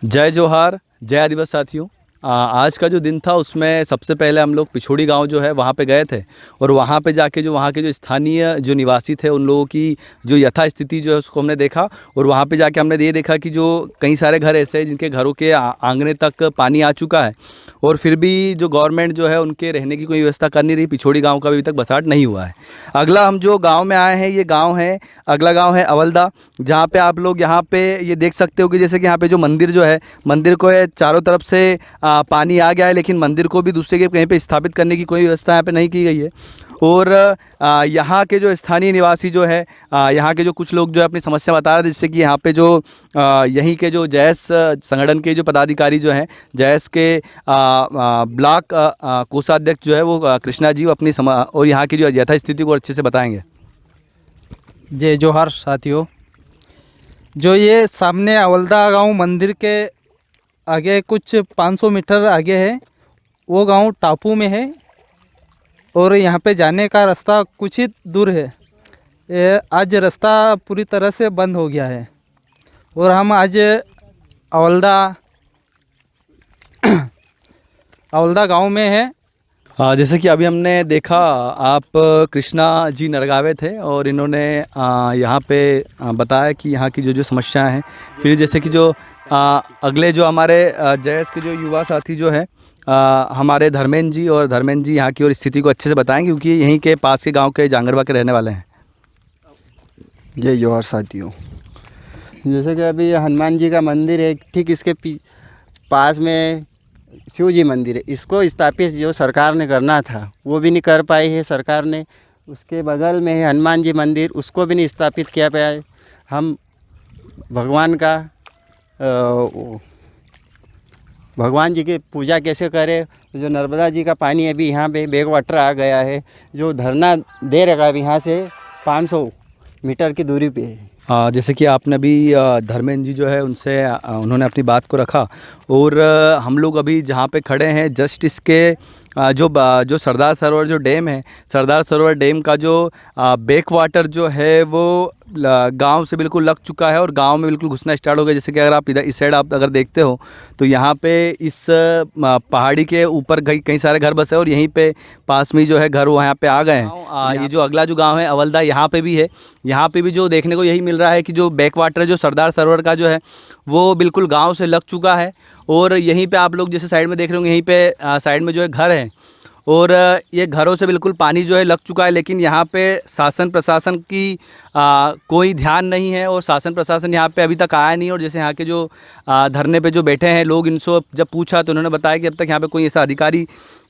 जय जोहार, जय आदिवासी साथियों। आज का जो दिन था उसमें सबसे पहले हम लोग पिछोड़ी गांव जो है वहाँ पे गए थे। और वहाँ पे जाके जो वहाँ के जो स्थानीय जो निवासी थे उन लोगों की जो यथास्थिति जो है उसको हमने देखा। और वहाँ पे जाके हमने ये देखा कि जो कई सारे घर ऐसे हैं जिनके घरों के आंगने तक पानी आ चुका है। और फिर भी जो गवर्नमेंट जो है उनके रहने की कोई व्यवस्था कर नहीं रही। पिछोड़ी गाँव का अभी तक बसाट नहीं हुआ है। अगला हम जो गाँव में आए हैं ये गाँव है, अगला गाँव है अवलदा। जहाँ पे आप लोग यहाँ पे ये देख सकते हो कि जैसे कि यहाँ पे जो मंदिर जो है, मंदिर को है चारों तरफ से पानी आ गया है, लेकिन मंदिर को भी दूसरे के कहीं पे स्थापित करने की कोई व्यवस्था यहाँ पे नहीं की गई है। और यहाँ के जो स्थानीय निवासी जो है, यहाँ के जो कुछ लोग जो है अपनी समस्या बता रहे थे, जिससे कि यहाँ पे जो यहीं के जो जैस संगठन के जो पदाधिकारी जो हैं, जैस के ब्लॉक कोषाध्यक्ष जो है वो कृष्णा जी, वो अपनी और यहाँ की जो यथास्थिति को अच्छे से बताएंगे। जय जोहार साथियों। जो ये सामने अवलदा गांव मंदिर के आगे कुछ 500 मीटर आगे है, वो गांव टापू में है। और यहाँ पे जाने का रास्ता कुछ ही दूर है। आज रास्ता पूरी तरह से बंद हो गया है। और हम आज अवलदा अवलदा गांव में है। जैसे कि अभी हमने देखा, आप कृष्णा जी नरगावे थे और इन्होंने यहाँ पे बताया कि यहाँ की जो जो समस्याएं हैं। फिर जैसे कि जो अगले जो हमारे जयस के जो युवा साथी जो हैं, हमारे धर्मेंद्र जी, और धर्मेंद्र जी यहाँ की और स्थिति को अच्छे से बताएंगे क्योंकि यहीं के पास के गांव के जांगरवा के रहने वाले हैं। जय जोहार साथियों। जैसे कि अभी हनुमान जी का मंदिर है, ठीक इसके पास में शिव जी मंदिर है। इसको स्थापित जो सरकार ने करना था वो भी नहीं कर पाई है सरकार ने। उसके बगल में है हनुमान जी मंदिर, उसको भी नहीं स्थापित किया पाया है। हम भगवान का भगवान जी की पूजा कैसे करें। जो नर्मदा जी का पानी अभी यहाँ पे बैक वाटर आ गया है, जो धरना दे रखा है यहाँ से 500 मीटर की दूरी पे है। जैसे कि आपने अभी धर्मेंद्र जी जो है उनसे उन्होंने अपनी बात को रखा। और हम लोग अभी जहाँ पे खड़े हैं जस्ट इसके जो सरदार सरोवर जो डैम है, सरदार सरोवर डैम का जो बैक वाटर जो है वो गांव से बिल्कुल लग चुका है और गांव में बिल्कुल घुसना स्टार्ट हो गया। जैसे कि अगर आप इधर इस साइड आप अगर देखते हो तो यहाँ पे इस पहाड़ी के ऊपर कई सारे घर बसे और यहीं पे पास में जो है घर वो यहाँ पे आ गए हैं। ये जो अगला जो गांव है अवलदा, यहाँ पे भी है। यहाँ पे भी जो देखने को यही मिल रहा है कि जो बैक वाटर जो सरदार सरोवर का जो है वो बिल्कुल गांव से लग चुका है। और यहीं पे आप लोग जैसे साइड में देख रहे होंगे, यहीं पे साइड में जो है घर है और ये घरों से बिल्कुल पानी जो है लग चुका है। लेकिन यहाँ पे शासन प्रशासन की कोई ध्यान नहीं है और शासन प्रशासन यहाँ पे अभी तक आया नहीं। और जैसे यहाँ के जो धरने पे जो बैठे हैं लोग, इनसे जब पूछा तो उन्होंने बताया कि अब तक यहाँ पे कोई ऐसा अधिकारी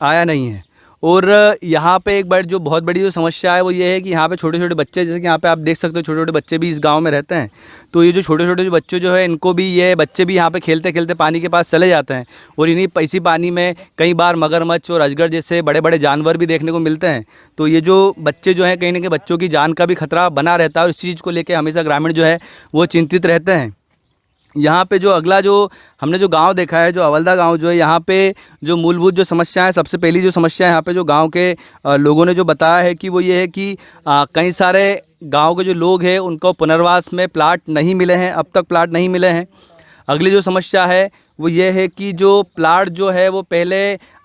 आया नहीं है। और यहाँ पे एक जो बहुत बड़ी जो समस्या है वो ये है कि यहाँ पे छोटे छोटे बच्चे, जैसे कि यहाँ पे आप देख सकते हो छोटे छोटे बच्चे भी इस गांव में रहते हैं। तो ये जो छोटे छोटे जो बच्चे जो है इनको भी, ये बच्चे भी यहाँ पे खेलते खेलते पानी के पास चले जाते हैं। और इन्हीं इसी पानी में कई बार मगरमच्छ और अजगर जैसे बड़े बड़े जानवर भी देखने को मिलते हैं। तो ये जो बच्चे जो हैं, कहीं ना कहीं बच्चों की जान का भी खतरा बना रहता है और इस चीज़ को लेकर हमेशा ग्रामीण जो है वो चिंतित रहते हैं। यहाँ पे जो अगला जो हमने जो गांव देखा है, जो अवलदा गांव जो है, यहाँ पे जो मूलभूत जो समस्या है, सबसे पहली जो समस्या है यहाँ पे जो गांव के लोगों ने जो बताया है कि वो ये है कि कई सारे गांव के जो लोग हैं उनको पुनर्वास में प्लाट नहीं मिले हैं, अब तक प्लाट नहीं मिले हैं। अगली जो समस्या है वो ये है कि जो प्लाट जो है वो पहले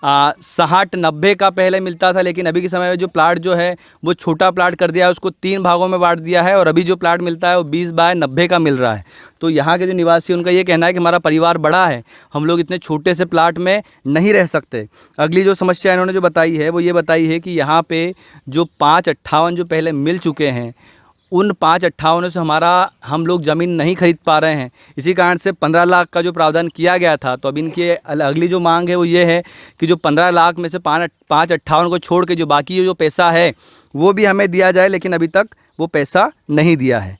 60-90 का पहले मिलता था, लेकिन अभी के समय में जो प्लाट जो है वो छोटा प्लाट कर दिया है, उसको 3 भागों में बांट दिया है। और अभी जो प्लाट मिलता है वो 20/90 का मिल रहा है। तो यहाँ के जो निवासी, उनका ये कहना है कि हमारा परिवार बड़ा है, हम लोग इतने छोटे से प्लाट में नहीं रह सकते। अगली जो समस्या इन्होंने जो बताई है वो ये बताई है कि यहाँ पे जो 558 जो पहले मिल चुके हैं, उन 558 से हम लोग ज़मीन नहीं खरीद पा रहे हैं। इसी कारण से 15 लाख का जो प्रावधान किया गया था। तो अब इनकी अगली जो मांग है वो ये है कि जो 15 लाख में से 558 को छोड़ के जो बाकी जो पैसा है वो भी हमें दिया जाए, लेकिन अभी तक वो पैसा नहीं दिया है।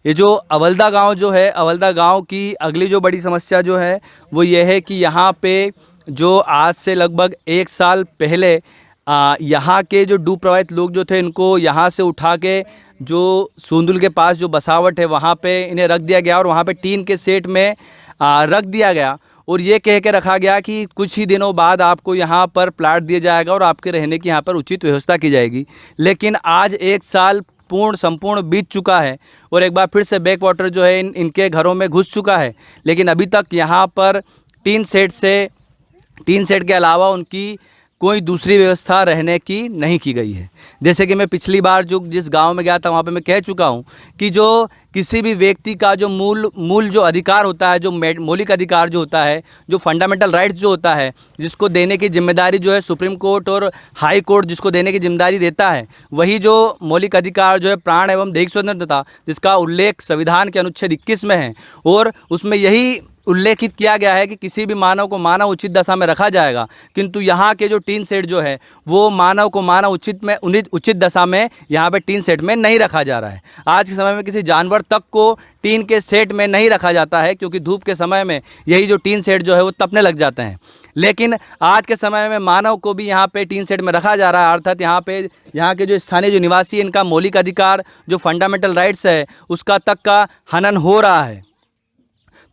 ये जो अवलदा गांव जो है, अवलदा गांव की अगली जो बड़ी समस्या जो है वो ये है कि यहाँ पे जो आज से लगभग 1 साल पहले यहाँ के जो डूब प्रभावित लोग जो थे, इनको यहाँ से उठा के जो सूंदुल के पास जो बसावट है वहाँ पे इन्हें रख दिया गया और वहाँ पे टीन के सेट में रख दिया गया। और ये कह के रखा गया कि कुछ ही दिनों बाद आपको यहाँ पर प्लाट दिया जाएगा और आपके रहने की यहाँ पर उचित व्यवस्था की जाएगी। लेकिन आज 1 साल पूर्ण संपूर्ण बीत चुका है और एक बार फिर से बैक वाटर जो है इनके घरों में घुस चुका है। लेकिन अभी तक यहाँ पर टीन शेड के अलावा उनकी कोई दूसरी व्यवस्था रहने की नहीं की गई है। जैसे कि मैं पिछली बार जिस गांव में गया था वहाँ पे मैं कह चुका हूँ कि जो किसी भी व्यक्ति का जो मूल जो अधिकार होता है, जो मौलिक अधिकार जो होता है, जो फंडामेंटल राइट्स जो होता है, जिसको देने की जिम्मेदारी जो है सुप्रीम कोर्ट और हाई कोर्ट जिसको देने की जिम्मेदारी देता है, वही जो मौलिक अधिकार जो है प्राण एवं दैहिक स्वतंत्रता, जिसका उल्लेख संविधान के अनुच्छेद 21 में है और उसमें यही उल्लेखित किया गया है कि किसी भी मानव को मानव उचित दशा में रखा जाएगा। किंतु यहाँ के जो टीन शेड जो है वो मानव को मानव उचित दशा में यहाँ पे टीन शेड में नहीं रखा जा रहा है। आज के समय में किसी जानवर तक को टीन के शेड में नहीं रखा जाता है, क्योंकि धूप के समय में यही जो टीन शेड जो है वो तपने लग जाते हैं। लेकिन आज के समय में मानव को भी यहाँ पे टीन शेड में रखा जा रहा है, अर्थात यहाँ के जो स्थानीय जो निवासी इनका मौलिक अधिकार जो फंडामेंटल राइट्स है उसका तक का हनन हो रहा है।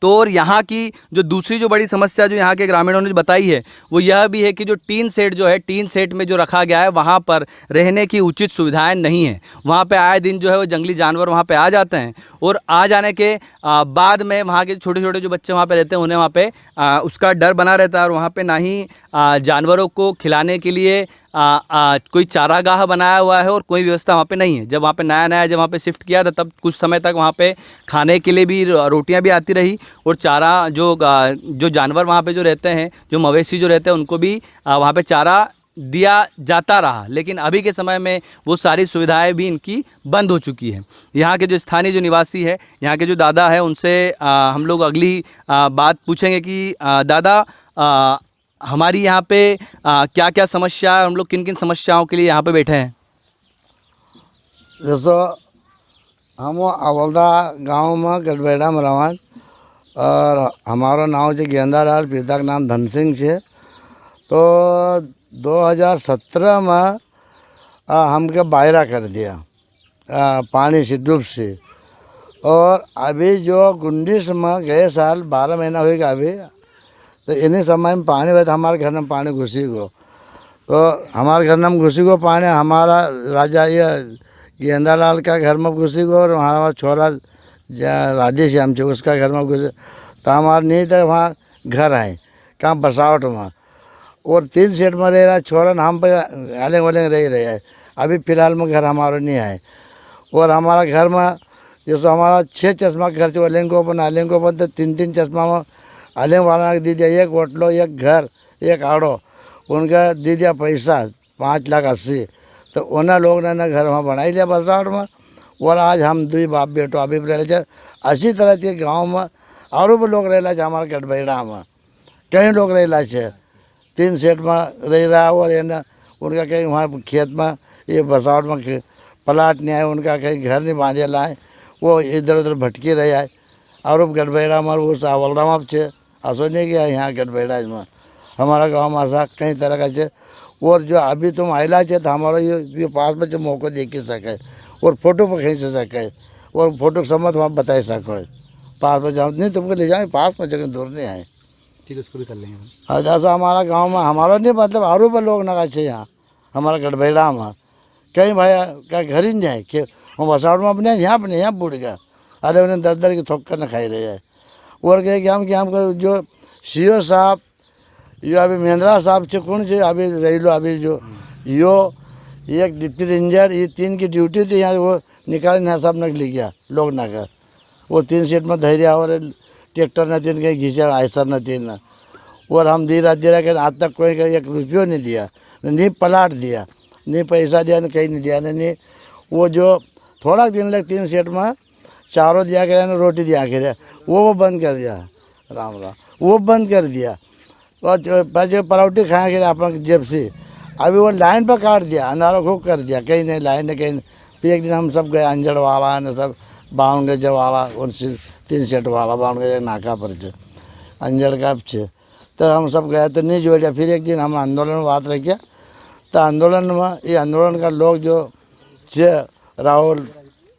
तो और यहाँ की जो दूसरी जो बड़ी समस्या जो यहाँ के ग्रामीणों ने बताई है वो यह भी है कि जो टीन शेड जो है, टीन शेड में जो रखा गया है वहाँ पर रहने की उचित सुविधाएं नहीं है। वहाँ पे आए दिन जो है वो जंगली जानवर वहाँ पे आ जाते हैं और आ जाने के बाद में वहाँ के छोटे छोटे जो बच्चे वहाँ पे रहते हैं उन्हें वहाँ पे उसका डर बना रहता है और वहाँ पे ना ही जानवरों को खिलाने के लिए कोई चारागाह बनाया हुआ है और कोई व्यवस्था वहाँ पे नहीं है। जब वहाँ पे नया जब वहाँ पे शिफ्ट किया था तब कुछ समय तक वहाँ पे खाने के लिए भी रोटियाँ भी आती रही और चारा जो जानवर वहाँ पे जो रहते हैं, जो मवेशी जो रहते हैं उनको भी वहाँ पे चारा दिया जाता रहा। लेकिन अभी के समय में वो सारी सुविधाएं भी इनकी बंद हो चुकी है। यहाँ के जो स्थानीय जो निवासी है, यहाँ के जो दादा है, उनसे हम लोग अगली बात पूछेंगे कि दादा हमारी यहाँ पे क्या क्या समस्या है, हम लोग किन किन समस्याओं के लिए यहाँ पे बैठे हैं। जैसो हम अवलदा गांव में गढ़बेड़ा में रहन और हमारो नाम है गेंदालाल, पिता का नाम धन सिंह है। तो 2017 में हमके बायरा कर दिया पानी से डूब से, और अभी जो गुंडिस में गए साल 12 महीना होगा अभी, तो इन्हीं समय में पानी हुआ तो हमारे घर में पानी घुसी गो। तो हमारे घर में घुसी गो पानी, हमारा राजा ये गेंदालाल का घर में घुसी गो और हमारा छोरा राधे श्याम से उसका घर में घुसे। तो हमारे नहीं तो वहाँ घर आए कहाँ बसावट में, और 3 सेट में रह रहा छोरन हम पे हलेंग वलेंग रहे है। अभी फ़िलहाल में घर हमारा नहीं आए। और हमारा घर में जैसे हमारा 6 चश्मा घर से अलेंगोपन तो 3 चश्मा में अलेंग वाला दे दिया, एक होटलो, एक घर, एक आड़ो, उनका दे दिया पैसा 5,80,000। तो उन्हें लोग ने घर वहाँ बना लिया बसावट में। और आज हम 2 बाप बेटो अभी रह अच्छी तरह के गाँव में और भी लोग रह हमारे गढ़बेड़ा में कई लोग रह 3 सेट में रह रहा। और ये ना उनका कहीं वहाँ खेत में ये बसावट में प्लाट नहीं आए, उनका कहीं घर नहीं बांधे लाए, वो इधर उधर भटके रहे आए। और गढ़बेड़ा में वो सावलदा में छे असो नहीं गया यहाँ गढ़बेड़ा में हमारा गाँव में ऐसा कई तरह का छे। और जो अभी तुम आयला छे तो हमारा ये पास में जो मौको देख सके और फोटो पर खींच सके और फोटो समझ वहाँ बता सको। पास में जाओ नहीं तुमको ले जाए पास में, जगह दूर नहीं आए। ठीक है, उसको भी कर लेंगे। जैसा हमारा गांव में हमारा नहीं मतलब और पर लोग नगा छे यहाँ हमारा गढ़बेड़ा में कहीं भाई क्या घर ही नहीं है कि हम बसावट में अपने यहाँ बूढ़ गया। अरे उन्हें दर की थोक न खाई रहे है। और कहे कि हम जो सीओ साहब यो अभी महेंद्रा साहब से कौन से अभी रही लो, अभी जो यो एक डिप्टी रेंजर, ये 3 की ड्यूटी थी यहाँ, वो निकाल यहाँ सब नक ले गया लोग ना कर। वो 3 सीट में धैर्य और ट्रैक्टर न तीन कहीं घींचा आयसर न तीन। और हम धीरे धीरे कर आज तक कोई 1 रुपये नहीं दिया, नहीं प्लाट दिया, नहीं पैसा दिया, नहीं कहीं नहीं दिया, नहीं वो जो थोड़ा दिन लग 3 सेट में चारों दिया करे ना रोटी दिया करे वो बंद कर दिया। राम वो बंद कर दिया। और जो पराउटी खाया करे अपना जेब से, अभी वो लाइन पर काट दिया, अंधारा खूब कर दिया, कहीं नहीं लाइन नहीं कहीं। फिर एक दिन हम सब गए अंजड़ वाला न सब बाउन गज वाला उनसे 3 सेट वाला बाउन गज नाका पर छे अंजड़ का छे। तो हम सब गए तो नहीं जोड़िया। फिर एक दिन हम आंदोलन में बात रखिया, तो आंदोलन में ये आंदोलन का लोग जो छे राहुल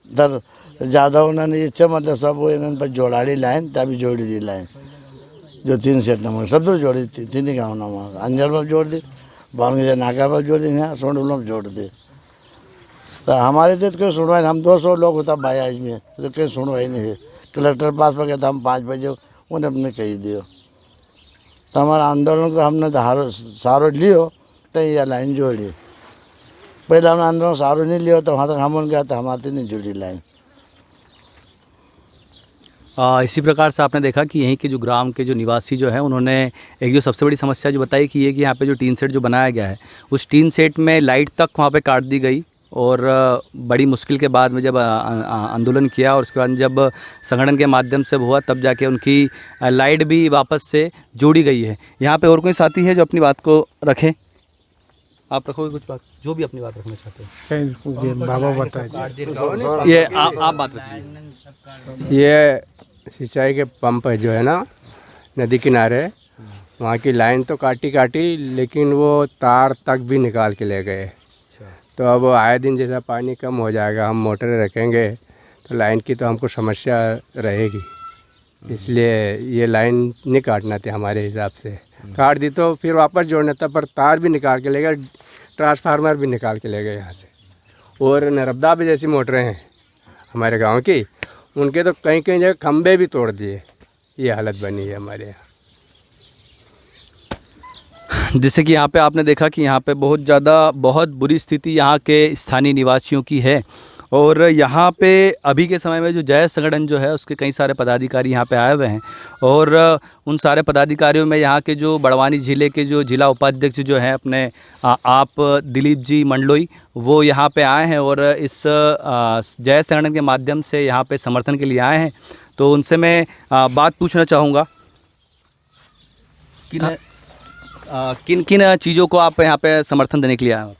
धर जादव ने ये छे मतलब सब वो इन पर जोड़ाड़ी लाइन तभी जोड़ी दी लाइन जो 3 सेट नंबर सब तो जोड़ी थी 3 गाँव नंबर अंजड़ में जोड़ दी, बाउन गज नाका पर जोड़ दी, यहाँ सोंडुल में जोड़ दी। तो हमारे तो कोई सुनवाई नहीं, हम 200 लोग होता भाई में तो कोई सुनवाई नहीं है। कलेक्टर पास पर गया था हम 5 बजे, उन्हें अपने कही दियो। तो हमारा आंदोलन को हमने सहारो लियो तो ये लाइन जोड़ी। पहले हमने आंदोलन सहारो नहीं लियो तो वहाँ तक हम गया तो हमारे नहीं जुड़ी लाइन। इसी प्रकार से आपने देखा कि यहीं के जो ग्राम के जो निवासी जो है उन्होंने एक जो सबसे बड़ी समस्या जो बताई कि ये कि यहाँ पे जो टीन सेट जो बनाया गया है उस टीन सेट में लाइट तक वहाँ पे काट दी गई और बड़ी मुश्किल के बाद में जब आंदोलन किया और उसके बाद जब संगठन के माध्यम से हुआ तब जाके उनकी लाइट भी वापस से जोड़ी गई है। यहाँ पे और कोई साथी है जो अपनी बात को रखें? आप रखोगे कुछ बात, जो भी अपनी बात रखना चाहते हैं? बाबा बताए ये आप बात रखिए। ये सिंचाई के पंप है जो है ना नदी किनारे, वहाँ की लाइन तो काटी लेकिन वो तार तक भी निकाल के ले गए। तो अब आए दिन जैसा पानी कम हो जाएगा हम मोटरें रखेंगे तो लाइन की तो हमको समस्या रहेगी, इसलिए ये लाइन नहीं काटना थी हमारे हिसाब से। काट दी तो फिर वापस जोड़ना था, पर तार भी निकाल के ले गए, ट्रांसफार्मर भी निकाल के ले गए यहाँ से। और नर्मदा भी जैसी मोटरें हैं हमारे गांव की, उनके तो कहीं कहीं जगह खंभे भी तोड़ दिए। ये हालत बनी है हमारे यहाँ। जैसे कि यहाँ पे आपने देखा कि यहाँ पे बहुत बुरी स्थिति यहाँ के स्थानीय निवासियों की है और यहाँ पे अभी के समय में जो जय संगठन जो है उसके कई सारे पदाधिकारी यहाँ पे आए हुए हैं और उन सारे पदाधिकारियों में यहाँ के जो बड़वानी ज़िले के जो जिला उपाध्यक्ष जो हैं अपने आप दिलीप जी मंडलोई, वो यहाँ पे आए हैं और इस जय संगठन के माध्यम से यहाँ पे समर्थन के लिए आए हैं। तो उनसे मैं बात पूछना चाहूँगा कि किन किन चीज़ों को आप यहाँ पे समर्थन देने के लिए आए हैं?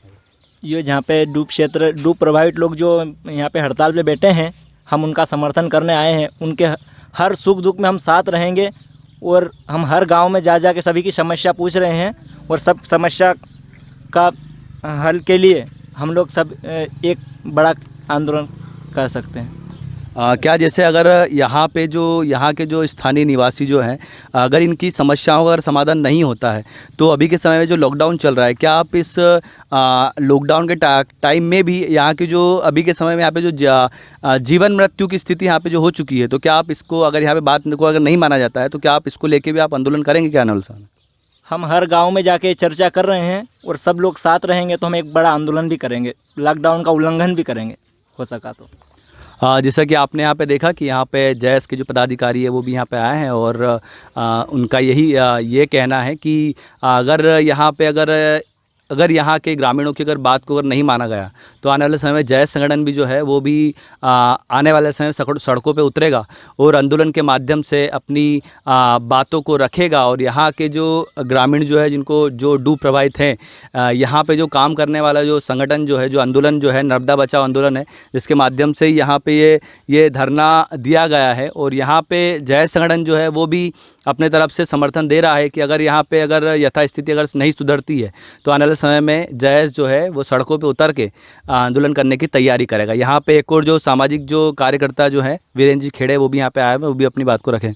ये जहाँ पे डूब प्रभावित लोग जो यहाँ पे हड़ताल पे बैठे हैं, हम उनका समर्थन करने आए हैं। उनके हर सुख दुख में हम साथ रहेंगे और हम हर गांव में जा के सभी की समस्या पूछ रहे हैं और सब समस्या का हल के लिए हम लोग सब एक बड़ा आंदोलन कर सकते हैं। क्या जैसे अगर यहाँ के जो स्थानीय निवासी जो हैं, अगर इनकी समस्याओं का अगर समाधान नहीं होता है तो अभी के समय में जो लॉकडाउन चल रहा है, क्या आप इस लॉकडाउन के टाइम में भी यहाँ के जो अभी के समय में यहाँ पे जो जीवन मृत्यु की स्थिति यहाँ पे जो हो चुकी है, तो क्या आप इसको अगर यहाँ पे बात को अगर नहीं माना जाता है तो क्या आप इसको लेके भी आप आंदोलन करेंगे क्या नवलसान? हम हर गांव में जाके चर्चा कर रहे हैं और सब लोग साथ रहेंगे तो हम एक बड़ा आंदोलन भी करेंगे, लॉकडाउन का उल्लंघन भी करेंगे हो सका तो। जैसा कि आपने यहाँ पे देखा कि यहाँ पे जैस के जो पदाधिकारी है वो भी यहाँ पे आए हैं और उनका ये कहना है कि अगर यहाँ के ग्रामीणों की अगर बात को अगर नहीं माना गया तो आने वाले समय में जय संगठन भी जो है वो भी आने वाले समय में सड़कों पे उतरेगा और आंदोलन के माध्यम से अपनी बातों को रखेगा। और यहाँ के जो ग्रामीण जो है जिनको जो डूब प्रभावित हैं, यहाँ पे जो काम करने वाला जो संगठन जो है, जो आंदोलन जो है नर्मदा बचाओ आंदोलन है, जिसके माध्यम से यहाँ पे ये धरना दिया गया है और यहाँ पे जय संगठन जो है वो भी अपने तरफ से समर्थन दे रहा है कि अगर यहाँ पे अगर यथास्थिति अगर नहीं सुधरती है तो आने वाले समय में जयस जो है वो सड़कों पे उतर के आंदोलन करने की तैयारी करेगा। यहाँ पे एक और जो सामाजिक जो कार्यकर्ता जो है वीरेंद्र जी खेड़े, वो भी यहाँ पे आए हुए, वो भी अपनी बात को रखें।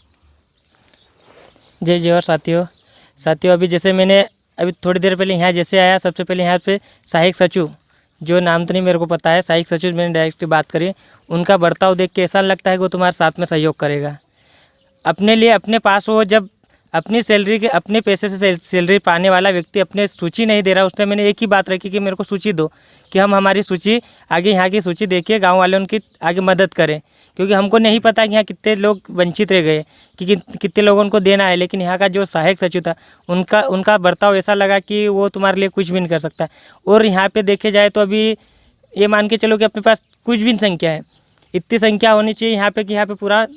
जय जोहर साथियों, अभी जैसे मैंने अभी थोड़ी देर पहले यहाँ जैसे आया, सबसे पहले यहाँ पे सहायक सचिव, जो नाम तो नहीं मेरे को पता है, सहायक सचिव मैंने डायरेक्ट बात करी, उनका बर्ताव देख के ऐसा लगता है कि वो तुम्हारे साथ में सहयोग करेगा। अपने लिए अपने पास वो जब अपनी सैलरी के अपने पैसे से सैलरी पाने वाला व्यक्ति अपने सूची नहीं दे रहा, उस टाइम मैंने एक ही बात रखी कि मेरे को सूची दो, कि हम हमारी सूची आगे यहाँ की सूची देखिए, गांव वाले उनकी आगे मदद करें, क्योंकि हमको नहीं पता कि यहाँ कितने लोग वंचित रह गए, कि कितने लोगों को देना है। लेकिन यहाँ का जो सहायक सचिव था उनका बर्ताव ऐसा लगा कि वो तुम्हारे लिए कुछ भी नहीं कर सकता। और यहाँ पर देखे जाए तो अभी ये मान के चलो कि अपने पास कुछ भी संख्या है, इतनी संख्या होनी चाहिए यहाँ पे कि यहाँ पे पूरा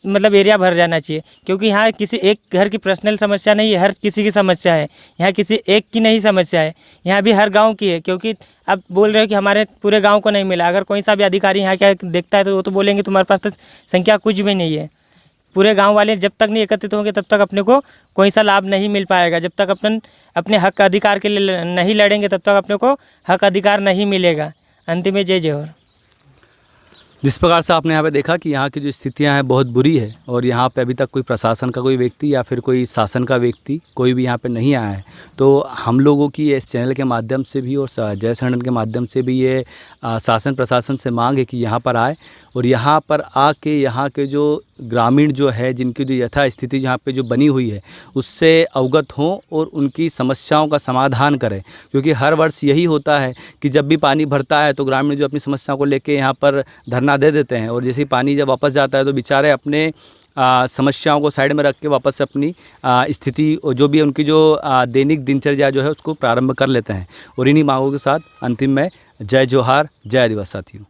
मतलब एरिया भर जाना चाहिए, क्योंकि यहाँ किसी एक घर की पर्सनल समस्या नहीं है, हर किसी की समस्या है। यहाँ किसी एक की नहीं समस्या है, यहाँ भी हर गांव की है। क्योंकि अब बोल रहे हो कि हमारे पूरे गांव को नहीं मिला, अगर कोई सा भी अधिकारी यहाँ क्या देखता है तो वो तो बोलेंगे तुम्हारे पास तो संख्या कुछ भी नहीं है। पूरे गाँव वाले जब तक नहीं एकत्रित होंगे तब तक अपने को कोई सा लाभ नहीं मिल पाएगा। जब तक अपने हक अधिकार के लिए नहीं लड़ेंगे तब तक अपने को हक अधिकार नहीं मिलेगा। अंतिम में जय जोहर। जिस प्रकार से आपने यहाँ पे देखा कि यहाँ की जो स्थितियाँ हैं बहुत बुरी है और यहाँ पे अभी तक कोई प्रशासन का कोई व्यक्ति या फिर कोई शासन का व्यक्ति कोई भी यहाँ पे नहीं आया है, तो हम लोगों की इस चैनल के माध्यम से भी और जय संगठन के माध्यम से भी ये शासन प्रशासन से मांग है कि यहाँ पर आए और यहाँ पर आके यहाँ के जो ग्रामीण जो है जिनकी जो यथा स्थिति यहाँ पे जो बनी हुई है उससे अवगत हों और उनकी समस्याओं का समाधान करें, क्योंकि हर वर्ष यही होता है कि जब भी पानी भरता है तो ग्रामीण जो अपनी समस्याओं को लेके यहाँ पर धरना दे देते हैं और जैसे ही पानी जब वापस जाता है तो बेचारे अपने समस्याओं को साइड में रख के वापस से अपनी स्थिति और जो भी उनकी जो दैनिक दिनचर्या जो है उसको प्रारंभ कर लेते हैं। और इन्हीं मांगों के साथ अंतिम में जय जोहार, जय आदिवासी साथियों।